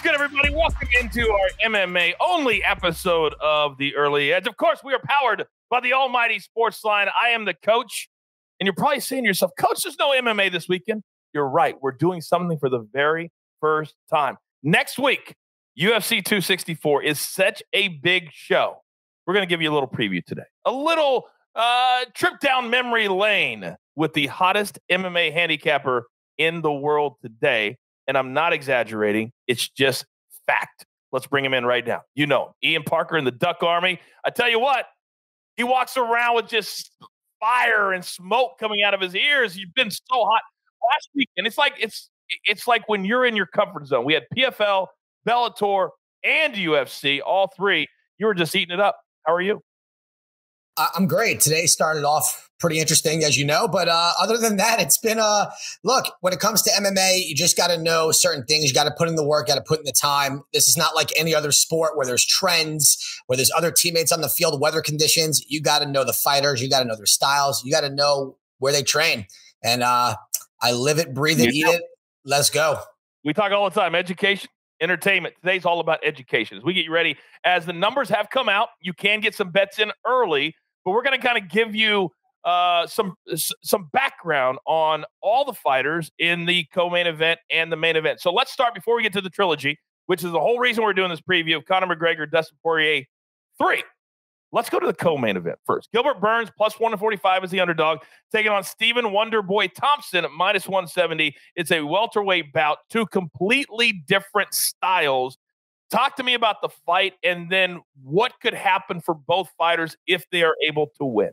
good, everybody? Welcome into our MMA only episode of The Early Edge. Of course, we are powered by the almighty SportsLine. I am the coach, and you're probably saying to yourself, Coach, there's no MMA this weekend. You're right. We're doing something for the very first time. Next week, UFC 264 is such a big show. We're going to give you a little preview today. A little trip down memory lane with the hottest MMA handicapper in the world today. And I'm not exaggerating. It's just fact. Let's bring him in right now. You know him, Ian Parker in the Duck Army. I tell you what, he walks around with just fire and smoke coming out of his ears. You've been so hot last week. And it's like when you're in your comfort zone. We had PFL, Bellator, and UFC, all three. You were just eating it up. How are you? I'm great. Today started off pretty interesting, as you know. But other than that, it's been look, when it comes to MMA, you just got to know certain things. You got to put in the work, got to put in the time. This is not like any other sport where there's trends, where there's other teammates on the field, weather conditions. You got to know the fighters. You got to know their styles. You got to know where they train. And I live it, breathe it, eat it. Let's go. We talk all the time, education, entertainment. Today's all about education. As we get you ready, as the numbers have come out, you can get some bets in early. But we're going to kind of give you some background on all the fighters in the co-main event and the main event. So let's start before we get to the trilogy, which is the whole reason we're doing this preview of Conor McGregor, Dustin Poirier III. Let's go to the co-main event first. Gilbert Burns, plus 145 is the underdog, taking on Stephen Wonderboy Thompson at minus 170. It's a welterweight bout, two completely different styles. Talk to me about the fight and then what could happen for both fighters if they are able to win.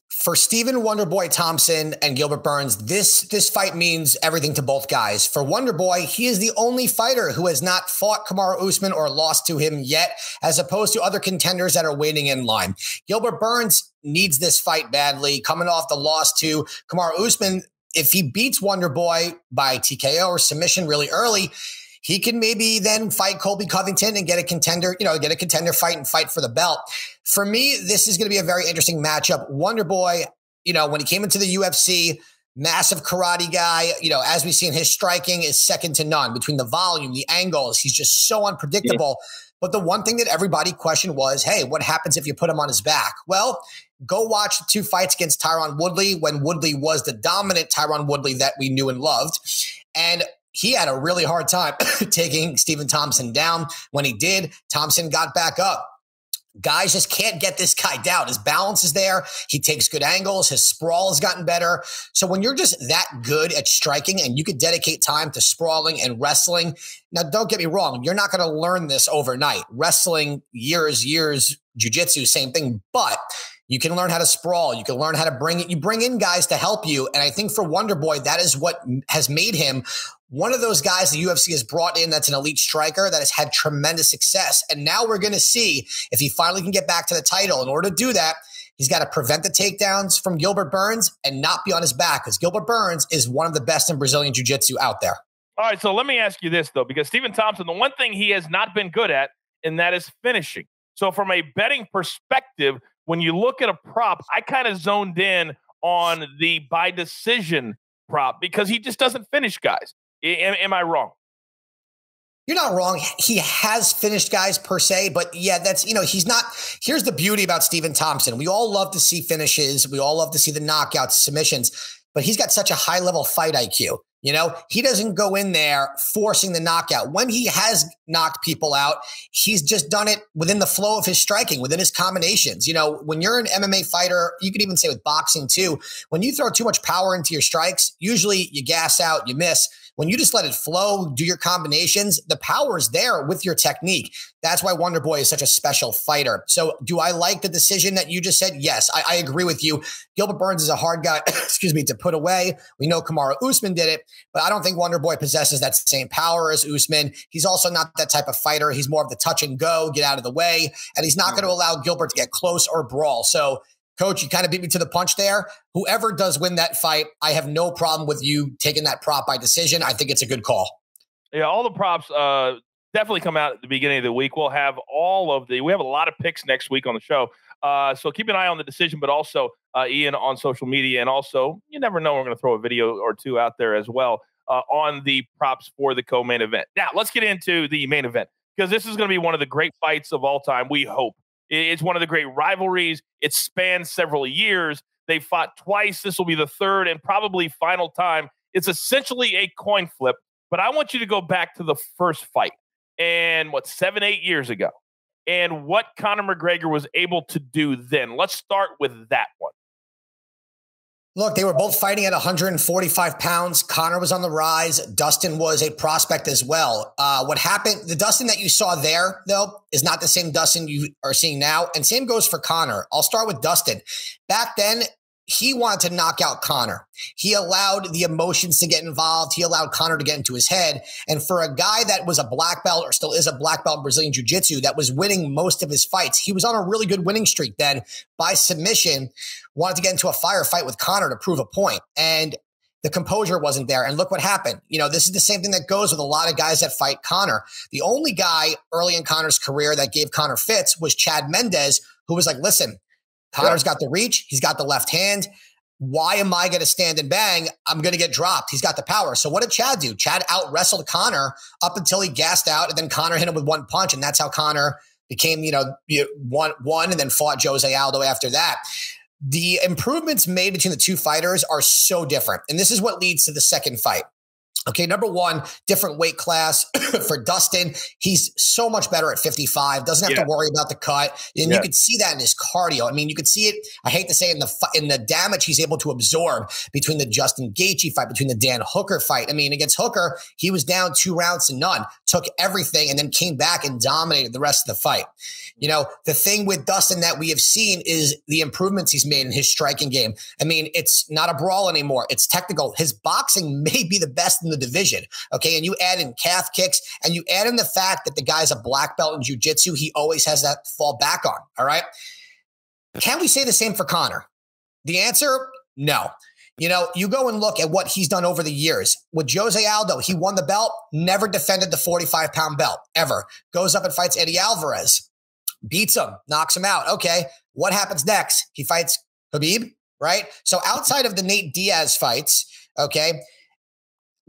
For Stephen Wonderboy Thompson and Gilbert Burns, this fight means everything to both guys. For Wonderboy, he is the only fighter who has not fought Kamaru Usman or lost to him yet, as opposed to other contenders that are waiting in line. Gilbert Burns needs this fight badly, coming off the loss to Kamaru Usman. If he beats Wonderboy by TKO or submission really early, he can maybe then fight Colby Covington and get a contender fight and fight for the belt. For me, this is going to be a very interesting matchup. Wonderboy, when he came into the UFC, massive karate guy, as we've seen, his striking is second to none between the volume, the angles. He's just so unpredictable. Yeah. But the one thing that everybody questioned was, hey, what happens if you put him on his back? Well, go watch the two fights against Tyron Woodley when Woodley was the dominant Tyron Woodley that we knew and loved. And he had a really hard time taking Stephen Thompson down. When he did, Thompson got back up. Guys just can't get this guy down. His balance is there. He takes good angles. His sprawl has gotten better. So when you're just that good at striking and you could dedicate time to sprawling and wrestling, now don't get me wrong, you're not going to learn this overnight. Wrestling, years, jiu-jitsu, same thing. But you can learn how to sprawl. You can learn how to bring it. You bring in guys to help you. And I think for Wonderboy, that is what has made him one of those guys the UFC has brought in that's an elite striker that has had tremendous success. And now we're going to see if he finally can get back to the title. In order to do that, he's got to prevent the takedowns from Gilbert Burns and not be on his back, because Gilbert Burns is one of the best in Brazilian jiu-jitsu out there. All right, so let me ask you this, though, because Stephen Thompson, the one thing he has not been good at, and that is finishing. So from a betting perspective, when you look at a prop, I kind of zoned in on the by decision prop because he just doesn't finish guys. Am I wrong? You're not wrong. He has finished guys per se, but yeah, that's, he's not. Here's the beauty about Stephen Thompson. We all love to see finishes. We all love to see the knockouts, submissions, but he's got such a high level fight IQ. He doesn't go in there forcing the knockout. When he has knocked people out, he's just done it within the flow of his striking, within his combinations. When you're an MMA fighter, you could even say with boxing too, when you throw too much power into your strikes, usually you gas out, you miss. When you just let it flow, do your combinations, the power is there with your technique. That's why Wonderboy is such a special fighter. So do I like the decision that you just said? Yes, I agree with you. Gilbert Burns is a hard guy, to put away. We know Kamaru Usman did it, but I don't think Wonderboy possesses that same power as Usman. He's also not that type of fighter. He's more of the touch and go, get out of the way, and he's not going to allow Gilbert to get close or brawl. So Coach, you kind of beat me to the punch there. Whoever does win that fight, I have no problem with you taking that prop by decision. I think it's a good call. Yeah, all the props definitely come out at the beginning of the week. We'll have we have a lot of picks next week on the show. So keep an eye on the decision, but also Ian on social media. And also, you never know, we're going to throw a video or two out there as well on the props for the co-main event. Now, let's get into the main event, because this is going to be one of the great fights of all time, we hope. It's one of the great rivalries. It spans several years. They fought twice. This will be the third and probably final time. It's essentially a coin flip, but I want you to go back to the first fight and 7, 8 years ago, and what Conor McGregor was able to do then. Let's start with that one. Look, they were both fighting at 145 pounds. Conor was on the rise. Dustin was a prospect as well. What happened, the Dustin that you saw there, though, is not the same Dustin you are seeing now. And same goes for Conor. I'll start with Dustin. Back then, he wanted to knock out Conor. He allowed the emotions to get involved. He allowed Conor to get into his head. And for a guy that was a black belt, or still is a black belt in Brazilian Jiu-Jitsu, that was winning most of his fights, he was on a really good winning streak then by submission, wanted to get into a firefight with Conor to prove a point. And the composure wasn't there. And look what happened. This is the same thing that goes with a lot of guys that fight Conor. The only guy early in Conor's career that gave Conor fits was Chad Mendes, who was like, listen, Conor's got the reach. He's got the left hand. Why am I going to stand and bang? I'm going to get dropped. He's got the power. So what did Chad do? Chad out-wrestled Conor up until he gassed out, and then Conor hit him with one punch, and that's how Conor became, won and then fought Jose Aldo after that. The improvements made between the two fighters are so different, and this is what leads to the second fight. Okay, number one, different weight class for Dustin. He's so much better at 55. Doesn't have to worry about the cut, and you could see that in his cardio. I mean, you could see it. I hate to say in the damage he's able to absorb between the Justin Gaethje fight, between the Dan Hooker fight. I mean, against Hooker, he was down 2 rounds to none, took everything, and then came back and dominated the rest of the fight. The thing with Dustin that we have seen is the improvements he's made in his striking game. I mean, it's not a brawl anymore. It's technical. His boxing may be the best in the division. Okay. And you add in calf kicks, and you add in the fact that the guy's a black belt in jiu-jitsu. He always has that to fall back on. All right. Can we say the same for Conor? The answer, no. You go and look at what he's done over the years. With Jose Aldo, he won the belt, never defended the 45-pound belt, ever. Goes up and fights Eddie Alvarez, beats him, knocks him out. Okay, what happens next? He fights Khabib, right? So outside of the Nate Diaz fights, okay,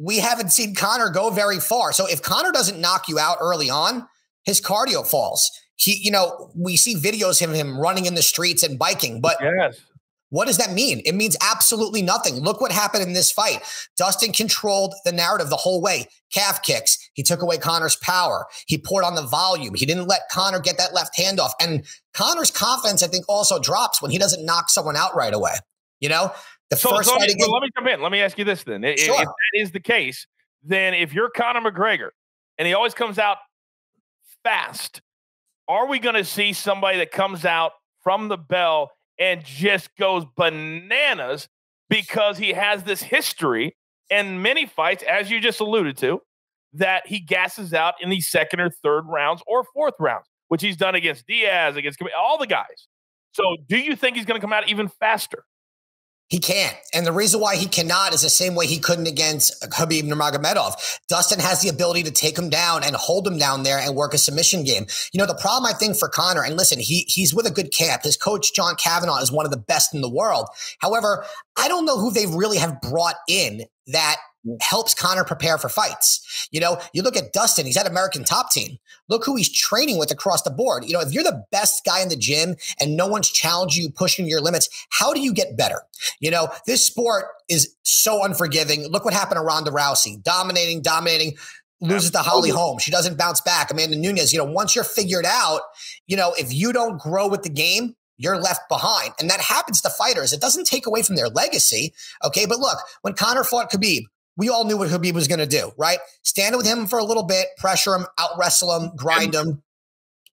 we haven't seen Conor go very far. So if Conor doesn't knock you out early on, his cardio falls. We see videos of him running in the streets and biking, but what does that mean? It means absolutely nothing. Look what happened in this fight. Dustin controlled the narrative the whole way. Calf kicks. He took away Conor's power. He poured on the volume. He didn't let Conor get that left hand off. And Conor's confidence, I think, also drops when he doesn't knock someone out right away. Let me come in. Let me ask you this then. If that is the case, then if you're Conor McGregor and he always comes out fast, are we going to see somebody that comes out from the bell and just goes bananas because he has this history and many fights, as you just alluded to, that he gasses out in the second or third rounds or fourth rounds, which he's done against Diaz, against all the guys. So do you think he's going to come out even faster? He can't. And the reason why he cannot is the same way he couldn't against Khabib Nurmagomedov. Dustin has the ability to take him down and hold him down there and work a submission game. The problem I think for Conor, and listen, he's with a good camp. His coach, John Kavanagh, is one of the best in the world. However, I don't know who they really have brought in that helps Conor prepare for fights. You look at Dustin, he's at American Top Team. Look who he's training with across the board. If you're the best guy in the gym and no one's challenging you, pushing your limits, how do you get better? This sport is so unforgiving. Look what happened to Ronda Rousey, dominating, loses to Holly Holm. She doesn't bounce back. Amanda Nunes, once you're figured out, if you don't grow with the game, you're left behind. And that happens to fighters. It doesn't take away from their legacy. Okay. But look, when Conor fought Khabib, we all knew what Khabib was going to do, right? Stand with him for a little bit, pressure him, out-wrestle him, grind him.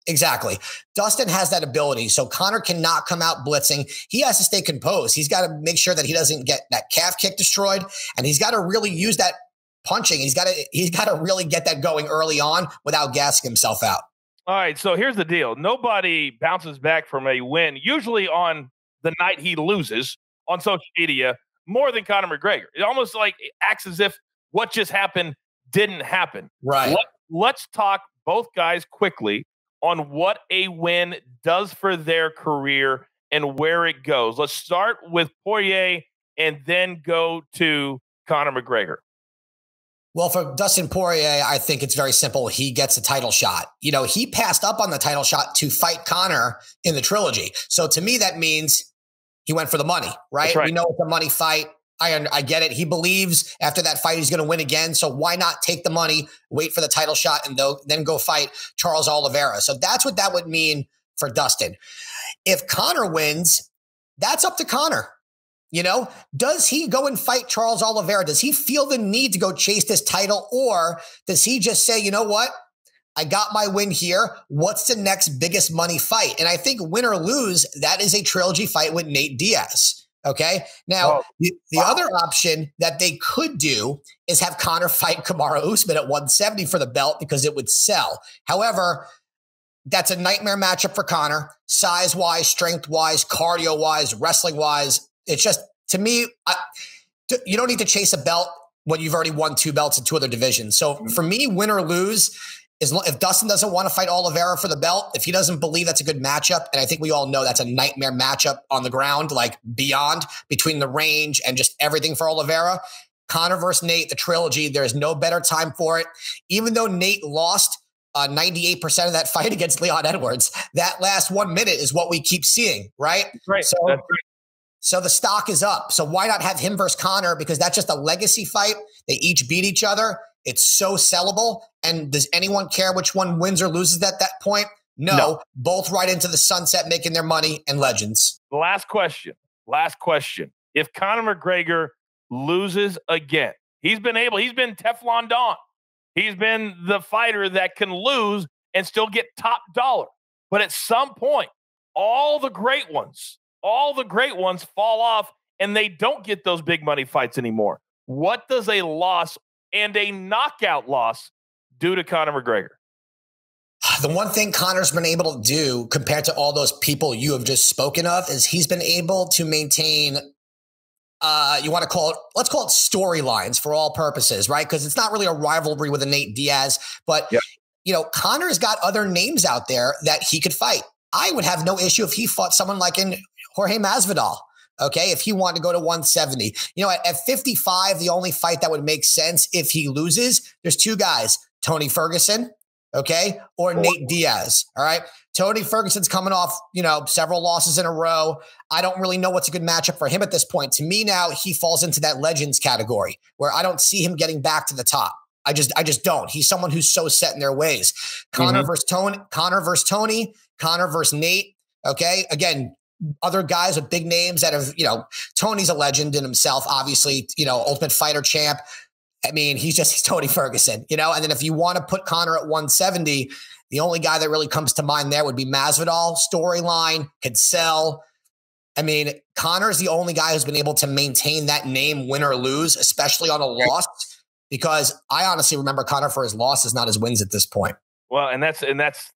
Exactly. Dustin has that ability. So Conor cannot come out blitzing. He has to stay composed. He's got to make sure that he doesn't get that calf kick destroyed. And he's got to really use that punching. He's got to really get that going early on without gassing himself out. All right. So here's the deal. Nobody bounces back from a win, usually on the night he loses on social media, more than Conor McGregor. It almost acts as if what just happened didn't happen. Right. Let's talk both guys quickly on what a win does for their career and where it goes. Let's start with Poirier and then go to Conor McGregor. Well, for Dustin Poirier, I think it's very simple. He gets a title shot. He passed up on the title shot to fight Conor in the trilogy. So to me, that means he went for the money, right? We know it's a money fight. I get it. He believes after that fight, he's going to win again. So why not take the money, wait for the title shot, and then go fight Charles Oliveira? So that's what that would mean for Dustin. If Conor wins, that's up to Conor. Does he go and fight Charles Oliveira? Does he feel the need to go chase this title? Or does he just say, you know what? I got my win here. What's the next biggest money fight? And I think win or lose, that is a trilogy fight with Nate Diaz. Okay. Now, the other option that they could do is have Conor fight Kamaru Usman at 170 for the belt because it would sell. However, that's a nightmare matchup for Conor, size-wise, strength-wise, cardio-wise, wrestling-wise. It's just, to me, you don't need to chase a belt when you've already won 2 belts in 2 other divisions. So for me, win or lose, if Dustin doesn't want to fight Oliveira for the belt, if he doesn't believe that's a good matchup, and I think we all know that's a nightmare matchup on the ground, like beyond, between the range and just everything for Oliveira, Conor versus Nate, the trilogy, there's no better time for it. Even though Nate lost 98% of that fight against Leon Edwards, that last 1 minute is what we keep seeing, right? Right. So the stock is up. So why not have him versus Conor? Because that's just a legacy fight. They each beat each other. It's so sellable. And does anyone care which one wins or loses at that point? No. Both right into the sunset, making their money and legends. Last question. If Conor McGregor loses again, he's been Teflon Don. He's been the fighter that can lose and still get top dollar. But at some point, all the great ones fall off and they don't get those big money fights anymore. What does a loss and a knockout loss do to Conor McGregor? The one thing Conor's been able to do compared to all those people you have just spoken of is he's been able to maintain, let's call it storylines for all purposes, right? Because it's not really a rivalry with a Nate Diaz, but Conor's got other names out there that he could fight. I would have no issue if he fought someone like in Jorge Masvidal. Okay, if he wanted to go to 170, at 55, the only fight that would make sense if he loses, there's 2 guys, Tony Ferguson, okay, or Nate Diaz. All right, Tony Ferguson's coming off, several losses in a row. I don't really know what's a good matchup for him at this point. To me now, he falls into that legends category where I don't see him getting back to the top. I just don't. He's someone who's so set in their ways. Conor versus Tony, Conor versus Nate. Okay, again. Other guys with big names that have, Tony's a legend in himself, obviously, Ultimate Fighter champ. I mean, he's Tony Ferguson, and then if you want to put Conor at 170, the only guy that really comes to mind there would be Masvidal. Storyline, could sell. I mean, Conor is the only guy who's been able to maintain that name, win or lose, especially on a loss, because I honestly remember Conor for his losses, not his wins at this point. Well, and that's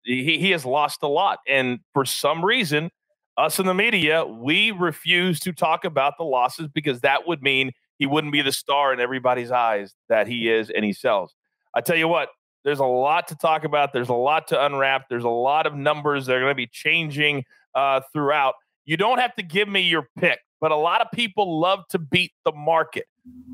he has lost a lot. And for some reason, us in the media, we refuse to talk about the losses because that would mean he wouldn't be the star in everybody's eyes that he is and he sells. I tell you what, there's a lot to talk about. There's a lot to unwrap. There's a lot of numbers that are going to be changing throughout. You don't have to give me your pick, but a lot of people love to beat the market.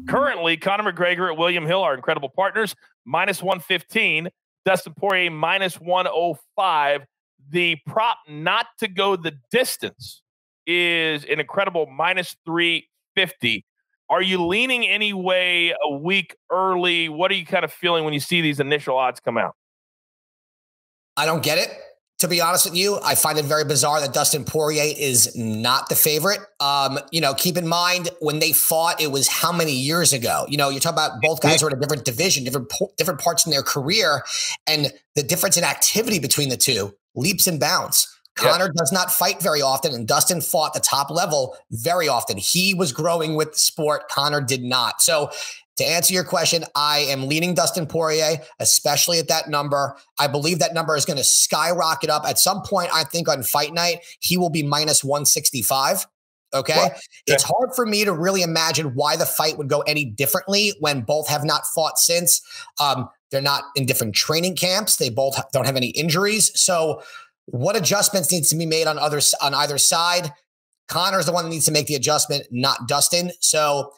Currently, Conor McGregor at William Hill, our incredible partners, -115. Dustin Poirier, -105. The prop not to go the distance is an incredible -350. Are you leaning any way a week early? What are you kind of feeling when you see these initial odds come out? I don't get it. To be honest with you, I find it very bizarre that Dustin Poirier is not the favorite. Keep in mind when they fought, it was how many years ago? You're talking about both guys were in a different division, different parts in their career, and the difference in activity between the two, leaps and bounds. Conor does not fight very often, and Dustin fought the top level very often. He was growing with the sport. Conor did not. So to answer your question, I am leaning Dustin Poirier, especially at that number. I believe that number is going to skyrocket up. At some point, I think on fight night, he will be -165. Okay. Well, it's hard for me to really imagine why the fight would go any differently when both have not fought since. They're not in different training camps. They both don't have any injuries. So what adjustments needs to be made on either side? Conor's the one that needs to make the adjustment, not Dustin. So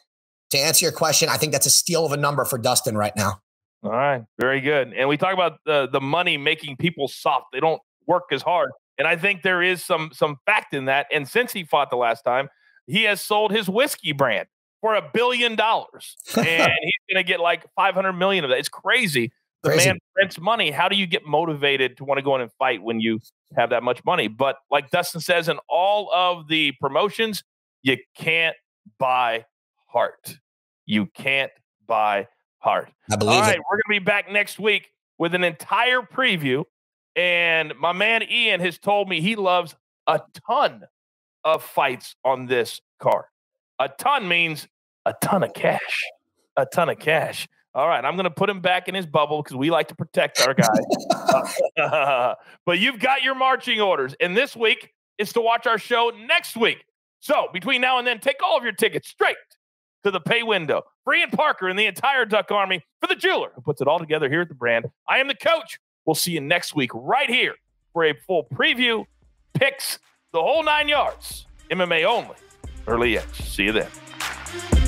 to answer your question, I think that's a steal of a number for Dustin right now. All right. Very good. And we talk about the money making people soft. They don't work as hard. And I think there is some fact in that. And since he fought the last time, he has sold his whiskey brand for $1 billion. And he's going to get like 500 million of that. It's crazy. The man prints money. How do you get motivated to want to go in and fight when you have that much money? But like Dustin says, in all of the promotions, you can't buy heart. You can't buy heart. I believe All right, it. we're going to be back next week with an entire preview. And my man Ian has told me he loves a ton of fights on this card. A ton means a ton of cash. A ton of cash. All right, I'm going to put him back in his bubble because we like to protect our guys. But you've got your marching orders. And this week is to watch our show next week. So between now and then, take all of your tickets straight to the pay window. Free and Parker and the entire Duck Army for the jeweler who puts it all together here at the brand. I am the coach. We'll see you next week right here for a full preview, picks, the whole 9 yards. MMA only. Early Edge. See you then.